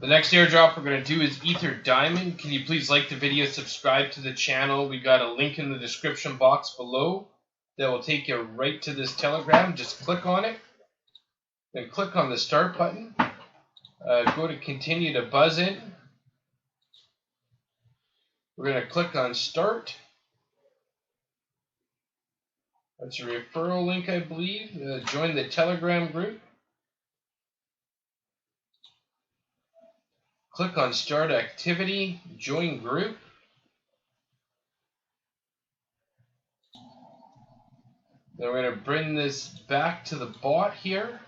The next airdrop we're going to do is EtherDiamond. Can you please like the video, subscribe to the channel? We got a link in the description box below that will take you right to this Telegram. Just click on it. Then click on the start button. Go to continue to buzz in. We're going to click on start. That's a referral link, I believe. Join the Telegram group. Click on start activity, join group. Then we're going to bring this back to the bot here.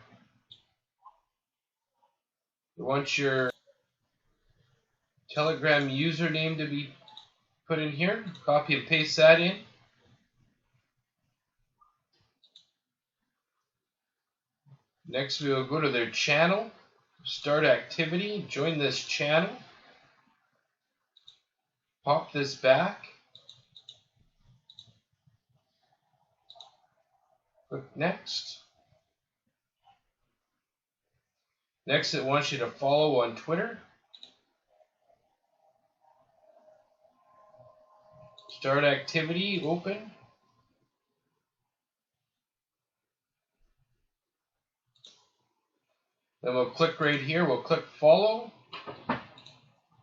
You want your Telegram username to be put in here. Copy and paste that in. Next we will go to their channel, start activity, join this channel, pop this back, click next. Next it wants you to follow on Twitter. Start activity, open. Then we'll click right here, we'll click follow.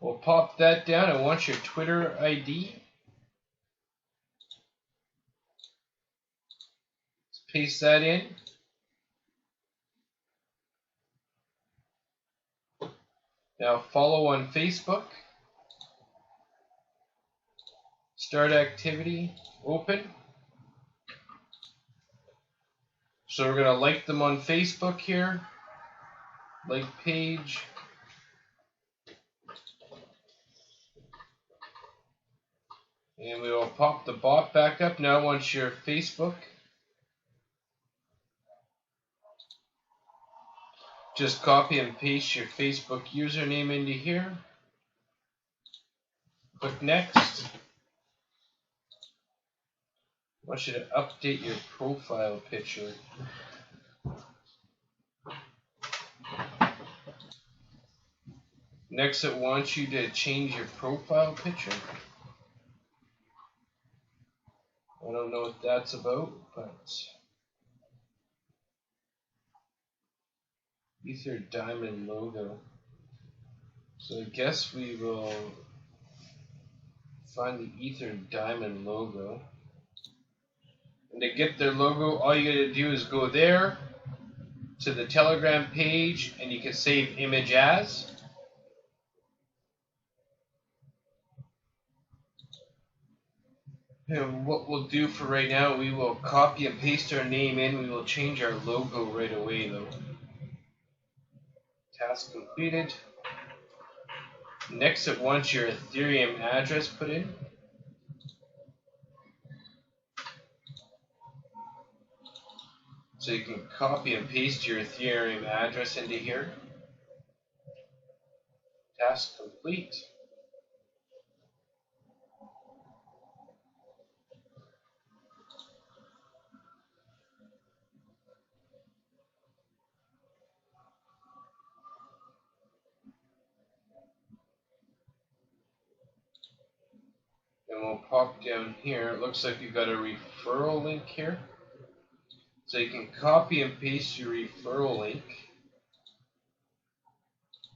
We'll pop that down. I want your Twitter ID. Let's paste that in. Now follow on Facebook. Start activity, open. So we're going to like them on Facebook here. Like page. And we will pop the bot back up. Now once your Facebook. Just copy and paste your Facebook username into here. Click next. I want you to update your profile picture. Next, it wants you to change your profile picture. I don't know what that's about, but EtherDiamond logo. So I guess we will find the EtherDiamond logo. And to get their logo, all you gotta do is go there to the Telegram page, and you can save image as. And what we'll do for right now, we will copy and paste our name in. We will change our logo right away though. Task completed. Next it wants your Ethereum address put in. So you can copy and paste your Ethereum address into here. Task complete. And we'll pop down here. It looks like you've got a referral link here. So you can copy and paste your referral link.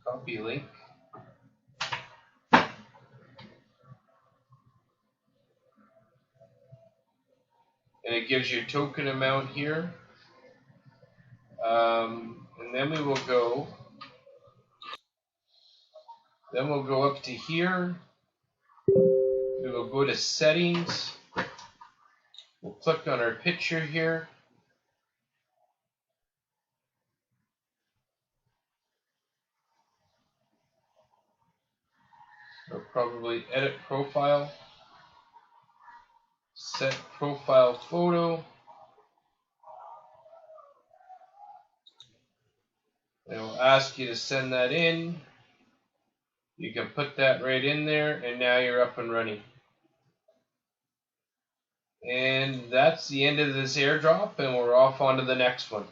Copy link. And it gives you a token amount here. And then we'll go up to here. We will go to settings. We'll click on our picture here. Or probably edit profile. Set profile photo. And it will ask you to send that in. You can put that right in there, and now you're up and running. And that's the end of this airdrop, and we're off on to the next one.